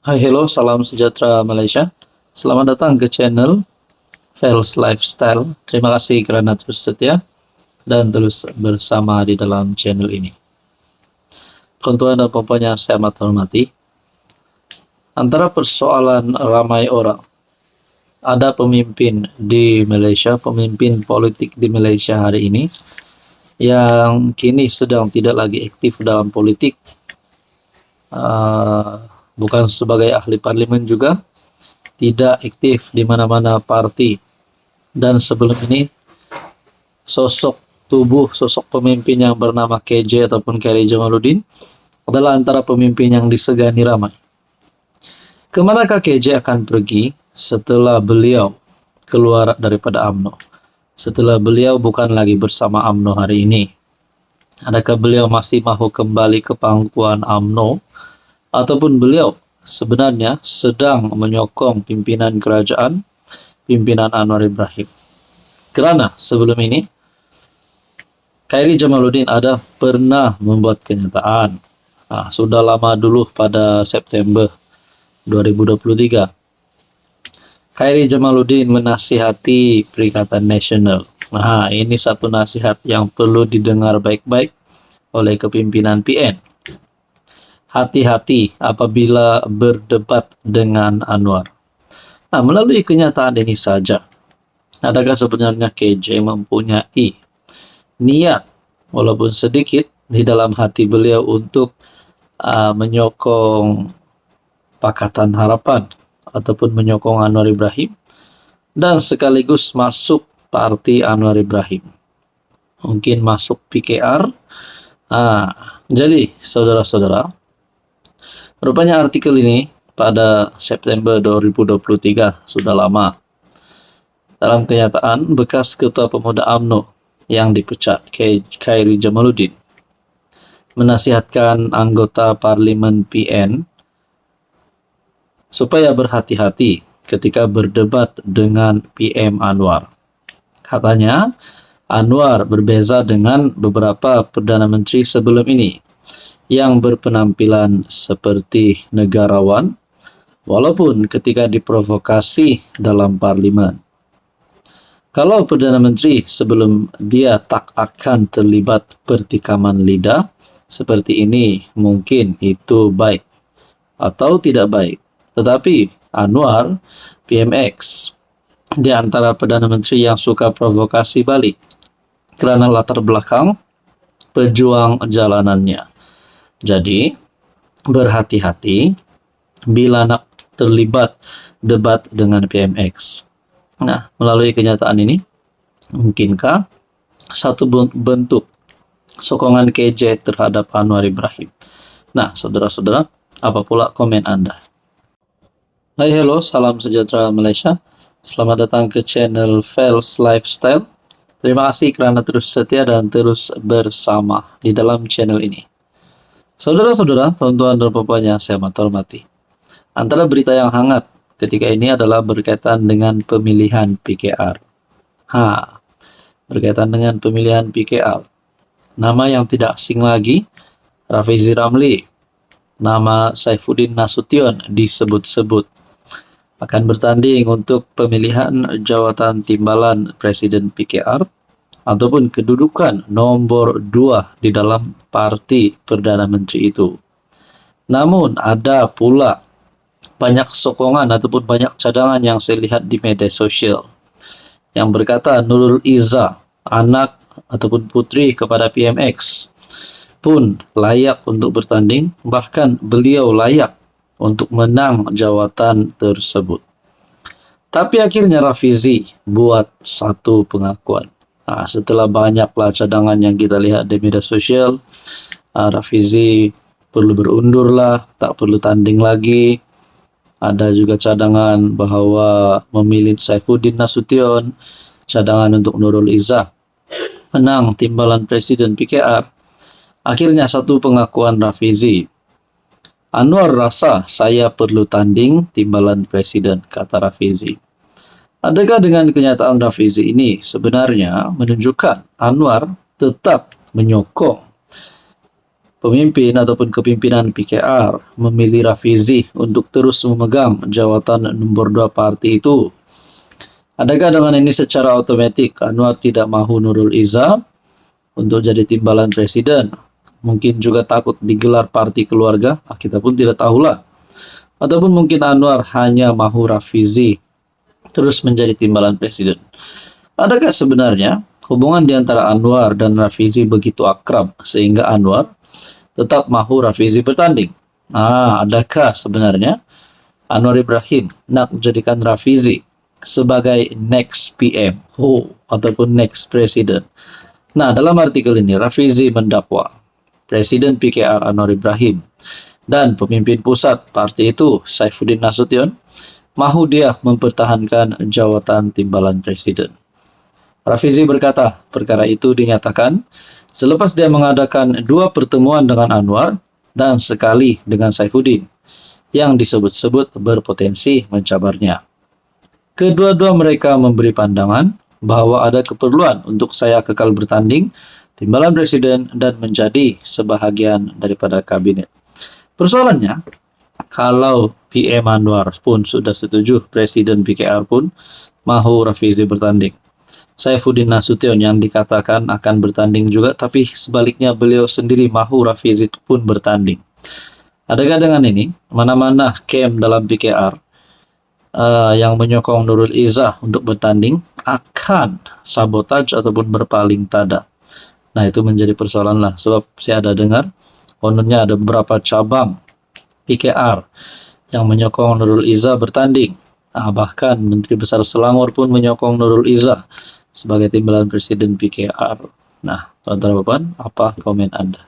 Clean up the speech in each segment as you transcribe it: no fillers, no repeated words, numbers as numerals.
Hai, hello, salam sejahtera Malaysia. Selamat datang ke channel Fels Lifestyle. Terima kasih kerana terus setia dan terus bersama di dalam channel ini. Tuan-tuan dan puan-puan yang saya amat hormati, antara persoalan ramai orang, ada pemimpin di Malaysia, pemimpin politik di Malaysia hari ini yang kini sedang tidak lagi aktif dalam politik, bukan sebagai ahli parlimen juga, tidak aktif di mana-mana parti. Dan sebelum ini, sosok pemimpin yang bernama KJ ataupun Khairi Jamaluddin adalah antara pemimpin yang disegani ramai. Kemanakah KJ akan pergi setelah beliau keluar daripada UMNO? Setelah beliau bukan lagi bersama UMNO hari ini. Adakah beliau masih mahu kembali ke pangkuan UMNO? Ataupun beliau sebenarnya sedang menyokong pimpinan kerajaan, pimpinan Anwar Ibrahim? Kerana sebelum ini, Khairi Jamaluddin ada pernah membuat kenyataan. Sudah lama dulu pada September 2023. Khairi Jamaluddin menasihati Perikatan Nasional. Ini satu nasihat yang perlu didengar baik-baik oleh kepimpinan PN. Hati-hati apabila berdebat dengan Anwar. Melalui kenyataan ini saja, adakah sebenarnya KJ mempunyai niat, walaupun sedikit, di dalam hati beliau untuk menyokong Pakatan Harapan ataupun menyokong Anwar Ibrahim dan sekaligus masuk parti Anwar Ibrahim? Mungkin masuk PKR. Jadi, saudara-saudara, rupanya artikel ini pada September 2023, sudah lama. Dalam kenyataan, bekas Ketua Pemuda UMNO yang dipecat, Khairi Jamaluddin, menasihatkan anggota Parlimen PN supaya berhati-hati ketika berdebat dengan PM Anwar. Katanya, Anwar berbeza dengan beberapa Perdana Menteri sebelum ini yang berpenampilan seperti negarawan, walaupun ketika diprovokasi dalam parlimen. Kalau Perdana Menteri sebelum dia tak akan terlibat pertikaman lidah seperti ini, mungkin itu baik atau tidak baik. Tetapi Anwar, PMX, di antara Perdana Menteri yang suka provokasi balik kerana latar belakang pejuang jalanannya. Jadi, berhati-hati bila nak terlibat debat dengan PMX. Melalui kenyataan ini, mungkinkah satu bentuk sokongan KJ terhadap Anwar Ibrahim? Saudara-saudara, apa pula komen Anda? Hai, hello, salam sejahtera Malaysia. Selamat datang ke channel Fels Lifestyle. Terima kasih kerana terus setia dan terus bersama di dalam channel ini. Saudara-saudara, tuan-tuan dan puan-puan yang saya amat hormati, antara berita yang hangat ketika ini adalah berkaitan dengan pemilihan PKR. Berkaitan dengan pemilihan PKR. Nama yang tidak asing lagi, Rafizi Ramli. Nama Saifuddin Nasution disebut-sebut akan bertanding untuk pemilihan jawatan timbalan Presiden PKR ataupun kedudukan nombor 2 di dalam parti Perdana Menteri itu. Namun ada pula banyak sokongan ataupun banyak cadangan yang saya lihat di media sosial yang berkata Nurul Izzah, anak ataupun putri kepada PMX, pun layak untuk bertanding, bahkan beliau layak untuk menang jawatan tersebut. Tapi akhirnya Rafizi buat satu pengakuan. Setelah banyaklah cadangan yang kita lihat di media sosial, Rafizi perlu berundurlah, tak perlu tanding lagi. Ada juga cadangan bahawa memilih Saifuddin Nasution, cadangan untuk Nurul Izzah menang timbalan Presiden PKR. Akhirnya satu pengakuan Rafizi, Anwar rasa saya perlu tanding timbalan Presiden, kata Rafizi. Adakah dengan kenyataan Rafizi ini sebenarnya menunjukkan Anwar tetap menyokong pemimpin ataupun kepimpinan PKR memilih Rafizi untuk terus memegang jawatan nomor 2 parti itu. Adakah dengan ini secara otomatik Anwar tidak mahu Nurul Izzah untuk jadi timbalan presiden? Mungkin juga takut digelar parti keluarga, kita pun tidak tahulah. Ataupun mungkin Anwar hanya mahu Rafizi terus menjadi timbalan presiden. Adakah sebenarnya hubungan di antara Anwar dan Rafizi begitu akrab sehingga Anwar tetap mahu Rafizi bertanding? Adakah sebenarnya Anwar Ibrahim nak menjadikan Rafizi sebagai next PM ataupun next presiden? Nah, dalam artikel ini Rafizi mendakwa Presiden PKR Anwar Ibrahim dan pemimpin pusat parti itu Saifuddin Nasution mahu dia mempertahankan jawatan timbalan presiden. Rafizi berkata perkara itu dinyatakan selepas dia mengadakan 2 pertemuan dengan Anwar dan sekali dengan Saifuddin yang disebut-sebut berpotensi mencabarnya. Kedua-dua mereka memberi pandangan bahwa ada keperluan untuk saya kekal bertanding timbalan presiden dan menjadi sebahagian daripada kabinet. Persoalannya, kalau PM Anwar pun sudah setuju, Presiden PKR pun mahu Rafizi bertanding. Saifuddin Nasution yang dikatakan akan bertanding juga, tapi sebaliknya beliau sendiri mahu Rafizi pun bertanding. Adakah dengan ini, mana-mana camp dalam PKR yang menyokong Nurul Izzah untuk bertanding akan sabotaj ataupun berpaling tada? Nah, itu menjadi persoalan lah, sebab saya ada dengar kononnya ada beberapa cabang PKR yang menyokong Nurul Izzah bertanding. Bahkan Menteri Besar Selangor pun menyokong Nurul Izzah sebagai timbalan Presiden PKR. Nah, tuan-tuan, apa komen Anda?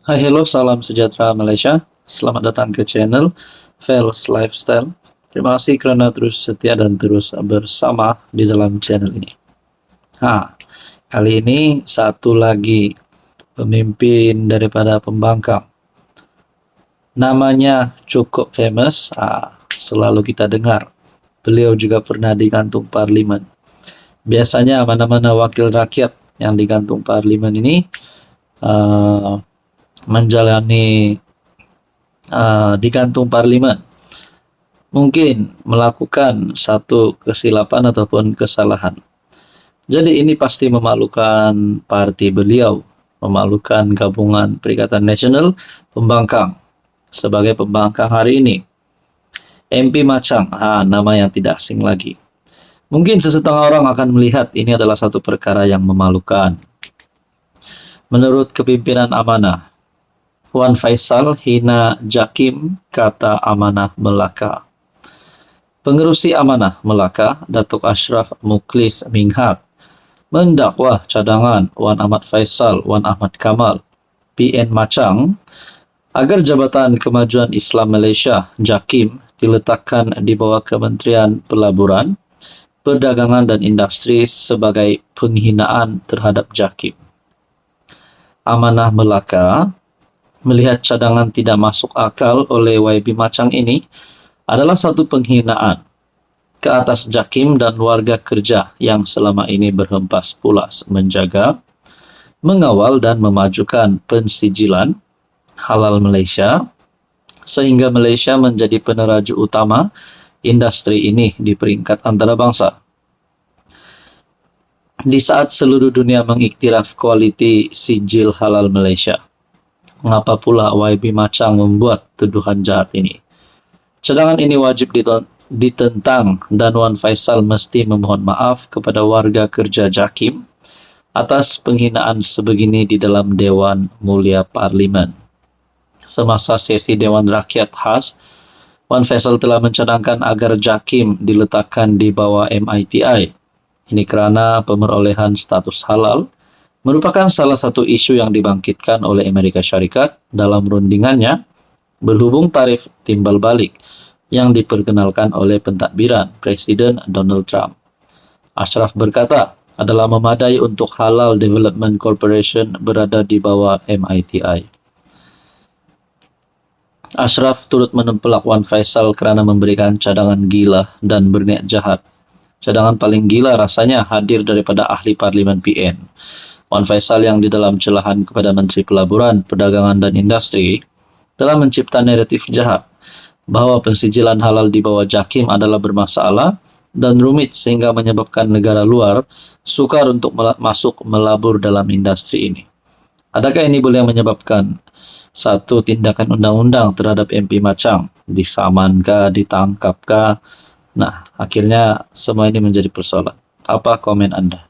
Hai, hello, salam sejahtera Malaysia. Selamat datang ke channel Fels Lifestyle. Terima kasih kerana terus setia dan terus bersama di dalam channel ini. Kali ini satu lagi pemimpin daripada pembangkang. Namanya cukup famous, selalu kita dengar. Beliau juga pernah digantung parlimen. Biasanya mana-mana wakil rakyat yang digantung parlimen ini menjalani digantung parlimen, mungkin melakukan satu kesilapan ataupun kesalahan. Jadi ini pasti memalukan parti beliau, memalukan gabungan Perikatan Nasional Pembangkang sebagai pembangkang hari ini. MP Machang, nama yang tidak asing lagi. Mungkin sesetengah orang akan melihat ini adalah satu perkara yang memalukan. Menurut kepimpinan Amanah, Wan Faisal hina Jakim, kata Amanah Melaka. Pengerusi Amanah Melaka, Datuk Ashraf Mukhlis Minghat, mendakwa cadangan Wan Ahmad Faisal, Wan Ahmad Kamal, PN Machang, agar Jabatan Kemajuan Islam Malaysia, JAKIM, diletakkan di bawah Kementerian Pelaburan, Perdagangan dan Industri sebagai penghinaan terhadap JAKIM. Amanah Melaka melihat cadangan tidak masuk akal oleh YB Machang ini adalah satu penghinaan ke atas JAKIM dan warga kerja yang selama ini berhempas pulas menjaga, mengawal dan memajukan pensijilan halal Malaysia, sehingga Malaysia menjadi peneraju utama industri ini di peringkat antarabangsa. Di saat seluruh dunia mengiktiraf kualiti sijil halal Malaysia, mengapa pula YB Machang membuat tuduhan jahat ini? Cadangan ini wajib ditentang dan Wan Faisal mesti memohon maaf kepada warga kerja JAKIM atas penghinaan sebegini di dalam Dewan Mulia Parlimen. Semasa sesi Dewan Rakyat khas, Wan Faisal telah mencadangkan agar JAKIM diletakkan di bawah MITI. Ini kerana pemerolehan status halal merupakan salah satu isu yang dibangkitkan oleh Amerika Syarikat dalam rundingannya berhubung tarif timbal balik yang diperkenalkan oleh pentadbiran Presiden Donald Trump. Ashraf berkata adalah memadai untuk Halal Development Corporation berada di bawah MITI. Ashraf turut menempelak Wan Faisal kerana memberikan cadangan gila dan berniat jahat. Cadangan paling gila rasanya hadir daripada ahli parlimen PN. Wan Faisal yang di dalam celahan kepada Menteri Pelaburan, Perdagangan dan Industri telah mencipta naratif jahat bahwa pensijilan halal di bawah JAKIM adalah bermasalah dan rumit sehingga menyebabkan negara luar sukar untuk masuk melabur dalam industri ini. Adakah ini boleh menyebabkan satu tindakan undang-undang terhadap MP Macang? Disamankah, ditangkapkah? Nah, akhirnya semua ini menjadi persoalan. Apa komen Anda?